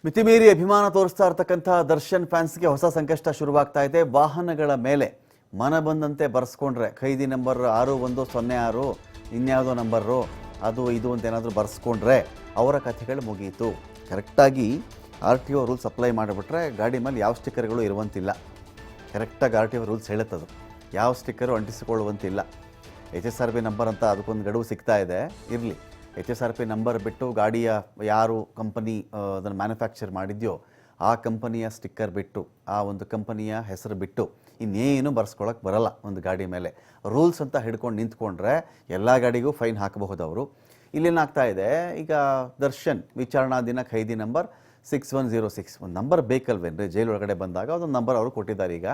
ಮಿತಿಮೀರಿ ಅಭಿಮಾನ ತೋರಿಸ್ತಾ ಇರ್ತಕ್ಕಂಥ ದರ್ಶನ್ ಫ್ಯಾನ್ಸ್ಗೆ ಹೊಸ ಸಂಕಷ್ಟ ಶುರುವಾಗ್ತಾ ಇದೆ. ವಾಹನಗಳ ಮೇಲೆ ಮನ ಬಂದಂತೆ ಬರ್ಸ್ಕೊಂಡ್ರೆ ಖೈದಿ ನಂಬರ್ 6106 ಇನ್ಯಾವುದೋ ನಂಬರು ಅದು ಇದು ಅಂತ ಏನಾದರೂ ಬರ್ಸ್ಕೊಂಡ್ರೆ ಅವರ ಕಥೆಗಳು ಮುಗಿಯಿತು. ಕರೆಕ್ಟಾಗಿ RTO ರೂಲ್ಸ್ ಅಪ್ಲೈ ಮಾಡಿಬಿಟ್ರೆ ಗಾಡಿ ಮೇಲೆ ಯಾವ ಸ್ಟಿಕ್ಕರ್ಗಳು ಇರುವಂತಿಲ್ಲ. ಕರೆಕ್ಟಾಗಿ RTO ರೂಲ್ಸ್ ಹೇಳುತ್ತದು, ಯಾವ ಸ್ಟಿಕ್ಕರು ಅಂಟಿಸಿಕೊಳ್ಳುವಂತಿಲ್ಲ. HSRP ನಂಬರ್ ಅಂತ ಅದಕ್ಕೊಂದು ಗಡುವು ಸಿಗ್ತಾ ಇದೆ. ಇರಲಿ, HSRP ನಂಬರ್ ಬಿಟ್ಟು ಗಾಡಿಯ ಯಾರು ಕಂಪನಿ ಅದನ್ನು ಮ್ಯಾನುಫ್ಯಾಕ್ಚರ್ ಮಾಡಿದೆಯೋ ಆ ಕಂಪನಿಯ ಸ್ಟಿಕ್ಕರ್ ಬಿಟ್ಟು, ಆ ಒಂದು ಕಂಪನಿಯ ಹೆಸರು ಬಿಟ್ಟು ಇನ್ನೇನು ಬರ್ಸ್ಕೊಳಕ್ಕೆ ಬರಲ್ಲ ಒಂದು ಗಾಡಿ ಮೇಲೆ. ರೂಲ್ಸ್ ಅಂತ ಹಿಡ್ಕೊಂಡು ನಿಂತ್ಕೊಂಡ್ರೆ ಎಲ್ಲ ಗಾಡಿಗೂ ಫೈನ್ ಹಾಕಬಹುದು ಅವರು. ಇಲ್ಲೇನಾಗ್ತಾ ಇದೆ, ಈಗ ದರ್ಶನ್ ವಿಚಾರಣಾಧೀನ ಖೈದಿ ನಂಬರ್ 6106 ಒಂದು ನಂಬರ್ ಬೇಕಲ್ವೇನ್ರಿ? ಜೈಲು ಒಳಗಡೆ ಬಂದಾಗ ಅದೊಂದು ನಂಬರ್ ಅವರು ಕೊಟ್ಟಿದ್ದಾರೆ. ಈಗ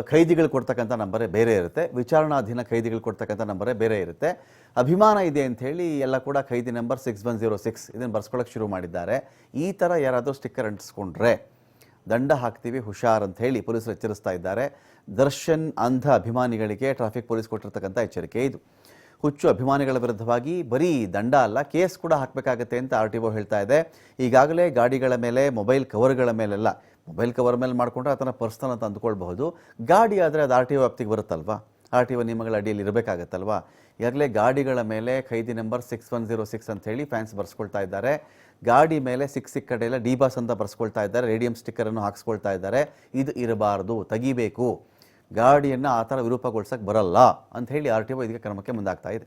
ಖೈದಿಗಳು ಕೊಡ್ತಕ್ಕಂಥ ನಂಬರೇ ಬೇರೆ ಇರುತ್ತೆ, ವಿಚಾರಣಾಧೀನ ಖೈದಿಗಳು ಕೊಡ್ತಕ್ಕಂಥ ನಂಬರೇ ಬೇರೆ ಇರುತ್ತೆ. ಅಭಿಮಾನ ಇದೆ ಅಂಥೇಳಿ ಎಲ್ಲ ಕೂಡ ಖೈದಿ ನಂಬರ್ 6106 ಇದನ್ನು ಬರ್ಸ್ಕೊಳ್ಳೋಕೆ ಶುರು ಮಾಡಿದ್ದಾರೆ. ಈ ಥರ ಯಾರಾದರೂ ಸ್ಟಿಕ್ಕರ್ ಅಂಟಿಸ್ಕೊಂಡ್ರೆ ದಂಡ ಹಾಕ್ತೀವಿ ಹುಷಾರ್ ಅಂತ ಹೇಳಿ ಪೊಲೀಸರು ಎಚ್ಚರಿಸ್ತಾ ಇದ್ದಾರೆ. ದರ್ಶನ್ ಅಂಧ ಅಭಿಮಾನಿಗಳಿಗೆ ಟ್ರಾಫಿಕ್ ಪೊಲೀಸ್ ಕೊಟ್ಟಿರ್ತಕ್ಕಂಥ ಎಚ್ಚರಿಕೆ ಇದು. ಹುಚ್ಚು ಅಭಿಮಾನಿಗಳ ವಿರುದ್ಧವಾಗಿ ಬರೀ ದಂಡ ಅಲ್ಲ, ಕೇಸ್ ಕೂಡ ಹಾಕಬೇಕಾಗತ್ತೆ ಅಂತ RTO ಹೇಳ್ತಾ ಇದೆ. ಈಗಾಗಲೇ ಗಾಡಿಗಳ ಮೇಲೆ ಮೊಬೈಲ್ ಕವರ್ಗಳ ಮೇಲೆಲ್ಲ, ಮೊಬೈಲ್ ಕವರ್ ಮೇಲೆ ಮಾಡಿಕೊಂಡ್ರೆ ಅದನ್ನು ಪರ್ಸನಲ್ ಅಂತ ಅಂದ್ಕೊಳ್ಬಹುದು. ಗಾಡಿ ಆದರೆ ಅದು RTO ವ್ಯಾಪ್ತಿಗೆ ಬರುತ್ತಲ್ವಾ, RTO ನಿಯಮಗಳ ಅಡಿಯಲ್ಲಿ ಇರಬೇಕಾಗತ್ತಲ್ವಾ. ಈಗಾಗಲೇ ಗಾಡಿಗಳ ಮೇಲೆ ಖೈದಿ ನಂಬರ್ 6106 ಅಂತ ಹೇಳಿ ಫ್ಯಾನ್ಸ್ ಬರ್ಸ್ಕೊಳ್ತಾ ಇದ್ದಾರೆ. ಗಾಡಿ ಮೇಲೆ ಸಿಕ್ಕ ಕಡೆಯೆಲ್ಲ ಡಿಬಾಸ್ ಅಂತ ಬರ್ಸ್ಕೊಳ್ತಾ ಇದ್ದಾರೆ, ರೇಡಿಯಂ ಸ್ಟಿಕ್ಕರನ್ನು ಹಾಕ್ಸ್ಕೊಳ್ತಾ ಇದ್ದಾರೆ. ಇದು ಇರಬಾರ್ದು, ತೆಗಿಬೇಕು, ಗಾಡಿಯನ್ನು ಆ ಥರ ವಿರೂಪಗೊಳಿಸೋಕ್ಕೆ ಬರಲ್ಲ ಅಂತ ಹೇಳಿ RTO ಇದಕ್ಕೆ ಕ್ರಮಕ್ಕೆ ಮುಂದಾಗ್ತಾ ಇದೆ.